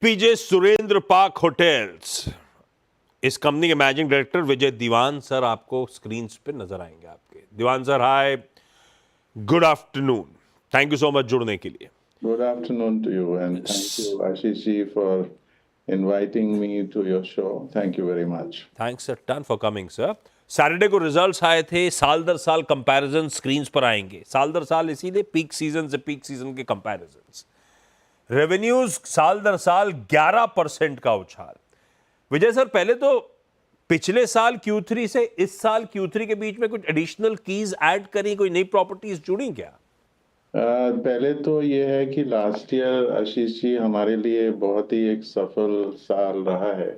पीजे Surrendra Park Hotels, इस company के managing director Vijay Dewan sir आपको स्क्रीन पे नजर आएंगे। आपके Dewan sir, hi, good afternoon, thank you so much जुड़ने के लिए। Good afternoon to you, and thank you, Ashish ji, for inviting me to your show. Thank you very much. Thanks a ton for coming sir. Saturday को results आए थे, साल दर साल comparison screens पर आएंगे, साल दर साल इसीलिए पीक सीजन से पीक सीजन के कंपैरिजन, रेवेन्यूज साल दर साल 11% का उछाल। विजय सर, पहले तो पिछले साल Q3 से इस साल Q3 के बीच में कुछ एडिशनल कीज ऐड करी, कोई नई प्रॉपर्टीज जुड़ी क्या? पहले तो ये है कि लास्ट ईयर आशीष जी हमारे लिए बहुत ही एक सफल साल रहा है।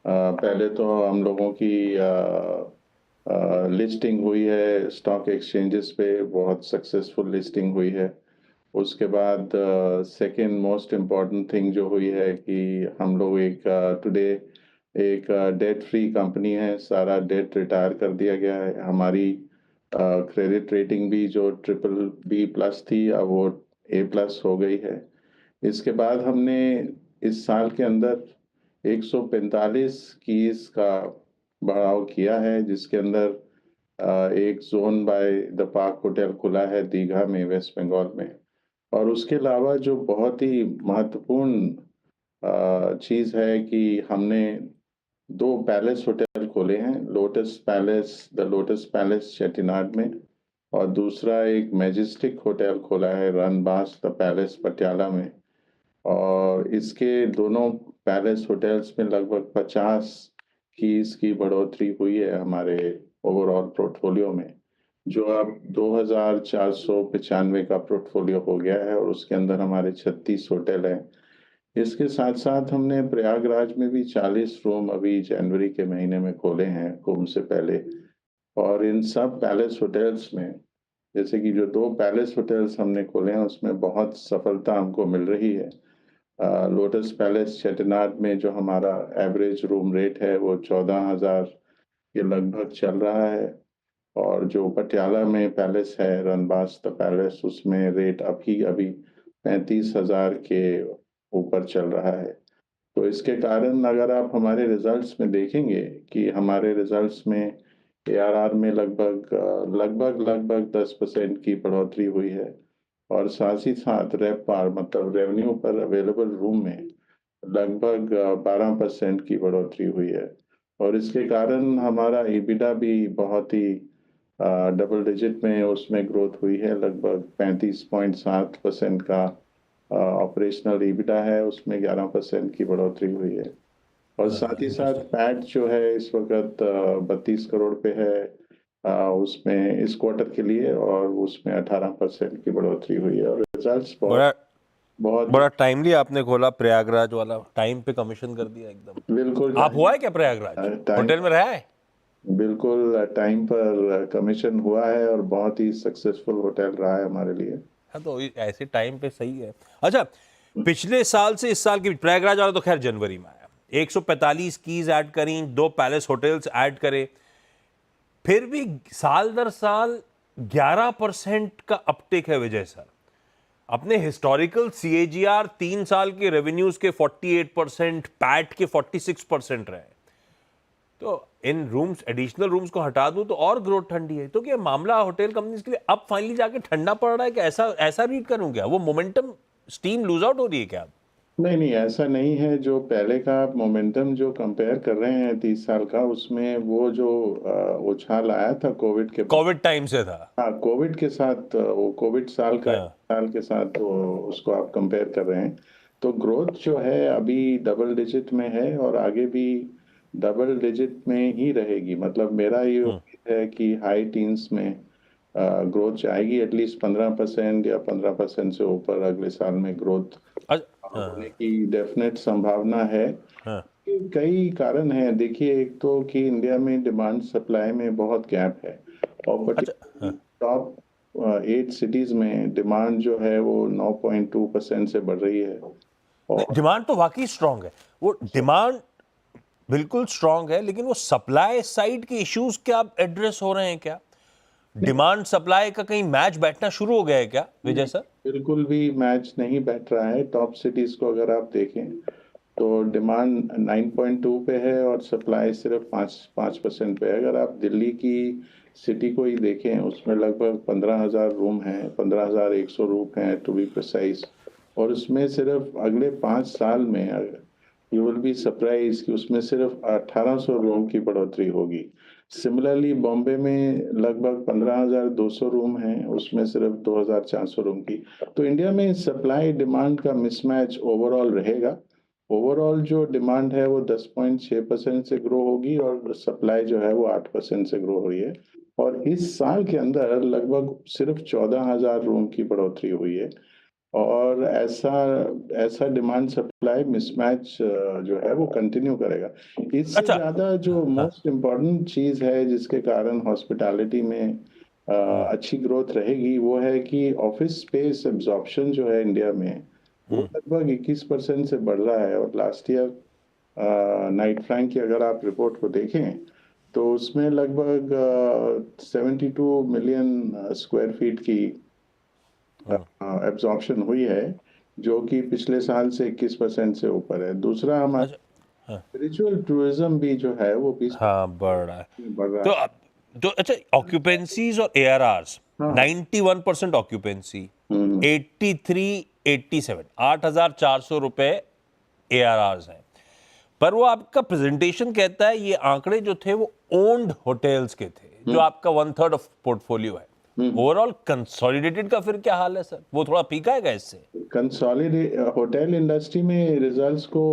पहले तो हम लोगों की लिस्टिंग हुई है स्टॉक एक्सचेंजेस पे, बहुत सक्सेसफुल लिस्टिंग हुई है। उसके बाद सेकंड मोस्ट इम्पॉर्टेंट थिंग जो हुई है कि हम लोग टुडे एक डेट फ्री कंपनी है, सारा डेट रिटायर कर दिया गया है। हमारी क्रेडिट रेटिंग भी जो BBB+ थी, अब वो A+ हो गई है। इसके बाद हमने इस साल के अंदर 145 कीज का बढ़ाव किया है, जिसके अंदर एक zone by the park hotel खुला है दीघा में, वेस्ट बंगाल में। और उसके अलावा जो बहुत ही महत्वपूर्ण चीज़ है कि हमने 2 पैलेस होटल खोले हैं, द लोटस पैलेस चेट्टीनाड में, और दूसरा एक मैजेस्टिक होटल खोला है रनबास द पैलेस पटियाला में। और इसके दोनों पैलेस होटल्स में लगभग 50 कीज की बढ़ोतरी हुई है हमारे ओवरऑल पोर्टफोलियो में, जो अब 2495 का पोर्टफोलियो हो गया है, और उसके अंदर हमारे 36 होटल हैं। इसके साथ साथ हमने प्रयागराज में भी 40 रूम अभी जनवरी के महीने में खोले हैं कुंभ से पहले। और इन सब पैलेस होटल्स में, जैसे कि जो 2 पैलेस होटल्स हमने खोले हैं, उसमें बहुत सफलता हमको मिल रही है। लोटस पैलेस चेट्टीनाड में जो हमारा एवरेज रूम रेट है वो 14,000 के लगभग चल रहा है, और जो पटियाला में पैलेस है रनबास द पैलेस, उसमें रेट अभी 35,000 के ऊपर चल रहा है। तो इसके कारण अगर आप हमारे रिजल्ट्स में देखेंगे कि हमारे रिजल्ट्स में ARR में लगभग 10% की बढ़ोतरी हुई है, और साथ ही साथ रेवपार मतलब रेवेन्यू पर अवेलेबल रूम में लगभग 12% की बढ़ोतरी हुई है। और इसके कारण हमारा EBITDA भी बहुत ही डबल डिजिट में उसमें ग्रोथ हुई है, लगभग 35.7% का ऑपरेशनल EBITDA है, उसमें 11% की बढ़ोतरी हुई है। और साथ ही साथ पैट जो है इस वक्त 32 करोड़ पे है उसमें इस क्वार्टर के लिए, और उसमें 18% की बढ़ोतरी हुई है। और रिजल्ट्स बहुत बड़ा टाइमली आपने खोला प्रयागराज वाला, टाइम पे कमीशन कर दिया एकदम। बिल्कुल। आप हुआ है क्या प्रयागराज? होटल में रहा है? बिल्कुल टाइम पर कमीशन हुआ है, और बहुत ही सक्सेसफुल होटल रहा है हमारे लिए। हाँ, तो ऐसे टाइम पे सही है। अच्छा, पिछले साल से इस साल की प्रयागराज वाला तो खैर जनवरी में आया, 145 कीज ऐड करी, 2 पैलेस होटल्स ऐड करे, फिर भी साल दर साल 11% का अपटेक है। विजय सर, अपने हिस्टोरिकल CAGR 3 साल के रेवेन्यूज के 48%, पैट के 46% रहे। तो इन रूम्स, एडिशनल रूम्स को हटा दूं तो और ग्रोथ ठंडी है। तो क्या मामला होटल कंपनीज के लिए अब फाइनली जाके ठंडा पड़ रहा है कि ऐसा रीड करूं क्या? वो मोमेंटम, स्टीम लूज आउट हो रही है क्या? नहीं, ऐसा नहीं है। जो पहले का मोमेंटम जो कंपेयर कर रहे हैं 30 साल का, उसमें वो जो उछाल आया था कोविड टाइम से था। हाँ, कोविड के साथ, वो कोविड साल के साथ वो उसको आप कंपेयर कर रहे हैं। तो ग्रोथ जो है अभी डबल डिजिट में है, और आगे भी डबल डिजिट में ही रहेगी। मतलब मेरा ये उम्मीद है कि हाई टीन्स में ग्रोथ जाएगी, एटलीस्ट 15% या 15% से ऊपर अगले साल में ग्रोथ होने की डेफिनेट संभावना है। कई कारण हैं। देखिए, एक तो कि इंडिया में डिमांड सप्लाई में बहुत गैप है, और टॉप 8 सिटीज में डिमांड जो है वो 9.2% से बढ़ रही है। और डिमांड तो वाकई स्ट्रांग है, वो डिमांड बिल्कुल स्ट्रांग है, लेकिन वो सप्लाई साइड के इश्यूज क्या एड्रेस हो रहे हैं क्या? डिमांड सप्लाई का कहीं मैच बैठना शुरू हो गया है क्या विजय सर? बिल्कुल भी मैच नहीं बैठ रहा है। टॉप सिटीज को अगर आप देखें तो डिमांड 9.2 पे है और सप्लाई सिर्फ 5% पे है। अगर आप दिल्ली की सिटी को ही देखें, उसमें लगभग 15,000 रूम हैं, 15,100 रूम हैं टू बी प्रिसाइज, और उसमें सिर्फ अगले 5 साल में यू विल बी सरप्राइज कि उसमें सिर्फ 1800 रूम की बढ़ोतरी होगी। सिमिलरली बॉम्बे में लगभग 15,200 रूम हैं, उसमें सिर्फ 2,400 रूम की। तो इंडिया में सप्लाई डिमांड का मिसमैच ओवरऑल रहेगा। ओवरऑल जो डिमांड है वो 10.6% से ग्रो होगी और सप्लाई जो है वो 8% से ग्रो हो रही है। और इस साल के अंदर लगभग सिर्फ 14,000 रूम की बढ़ोतरी हुई है। और ऐसा डिमांड सप्लाई मिसमैच जो है वो कंटिन्यू करेगा। इससे अच्छा। ज्यादा जो मोस्ट इम्पोर्टेंट चीज है जिसके कारण हॉस्पिटैलिटी में अच्छी ग्रोथ रहेगी, वो है कि ऑफिस स्पेस एब्जॉर्प्शन जो है इंडिया में वो लगभग 21% से बढ़ रहा है। और लास्ट ईयर नाइट फ्रैंक की अगर आप रिपोर्ट को देखें तो उसमें लगभग 72 मिलियन स्क्वायर फीट की एब्जॉर्प्शन हुई है, जो कि पिछले साल से 21% से ऊपर है। दूसरा हमारा अच्छा। हाँ। स्पिरिचुअल टूरिज्म भी जो है वो 20% हाँ, बढ़ रहा है। बढ़ रहा तो है। तो अच्छा, ऑक्यूपेंसीज और ARRs, हाँ। 91% ऑक्यूपेंसी, हम्म 87 8,400 रुपए ARRs हैं। पर वो आपका प्रेजेंटेशन कहता है ये आंकड़े जो थे वो ओन्ड होटल्स के थे, जो आपका 1/3 ऑफ पोर्टफोलियो है। ओवरऑल कंसोलिडेटेड का फिर क्या हाल है सर? वो थोड़ा फीका है इससे? कंसोलिडेट होटल इंडस्ट्री में रिजल्ट्स को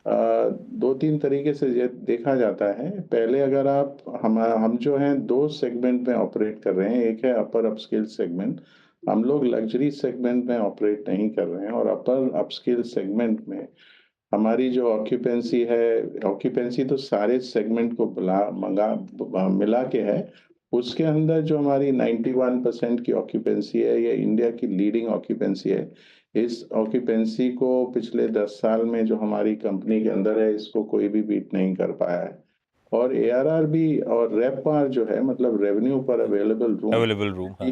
दो तीन तरीके से देखा जाता है। पहले अगर आप हम जो हैं दो सेगमेंट में ऑपरेट कर रहे हैं। एक है अपर अपस्केल सेगमेंट, हम लोग लग्जरी सेगमेंट में ऑपरेट नहीं कर रहे हैं। और अपर अपस्केल सेगमेंट में हमारी जो ऑक्यूपेंसी है, ऑक्यूपेंसी तो सारे सेगमेंट को मिला के है। उसके अंदर जो हमारी 91% की ऑक्यूपेंसी है, ये इंडिया की लीडिंग ऑक्यूपेंसी है। इस ऑक्यूपेंसी को पिछले 10 साल में जो हमारी कंपनी के अंदर है, इसको कोई भी बीट नहीं कर पाया है। और ARR भी और रेपआर जो है, मतलब रेवेन्यू पर अवेलेबल रूम, अवेलेबल रूम, हाँ।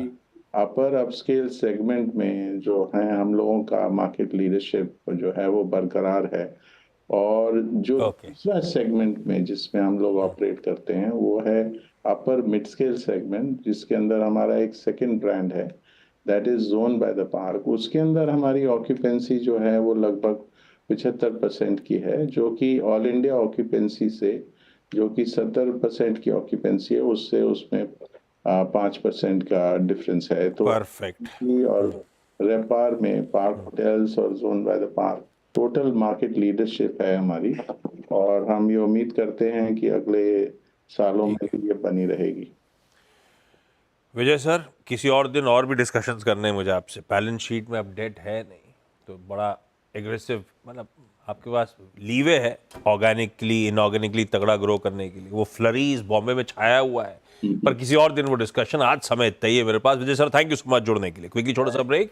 अपर अपस्केल सेगमेंट में जो है हम लोगों का मार्केट लीडरशिप जो है वो बरकरार है। और जो ओके। दूसरा सेगमेंट में जिसमें हम लोग ऑपरेट करते हैं वो है अपर मिड स्केल सेगमेंट, जिसके अंदर हमारा एक सेकंड ब्रांड है, that is zone by the park. उसके अंदर हमारी ऑक्यूपेंसी जो है वो लगभग 75% की है, जो कि ऑल इंडिया ऑक्यूपेंसी से, जो कि 70% की ऑक्यूपेंसी है, उससे उसमें 5% का डिफरेंस है। तो परफेक्ट। और रेपार में पार्क होटल्स और zone by the park total market leadership है हमारी। और हम ये उम्मीद करते हैं कि अगले सालों में भी ये बनी रहेगी। विजय सर, किसी और दिन और भी डिस्कशंस करने हैं मुझे आपसे। बैलेंस शीट में अपडेट है नहीं, तो बड़ा एग्रेसिव, मतलब आपके पास लीवे है ऑर्गेनिकली इनऑर्गेनिकली तगड़ा ग्रो करने के लिए। वो फ्लरीज बॉम्बे में छाया हुआ है, पर किसी और दिन वो डिस्कशन। आज समय तय है मेरे पास। Vijay sir, thank you so much जुड़ने के लिए। क्विकली छोटा सा ब्रेक।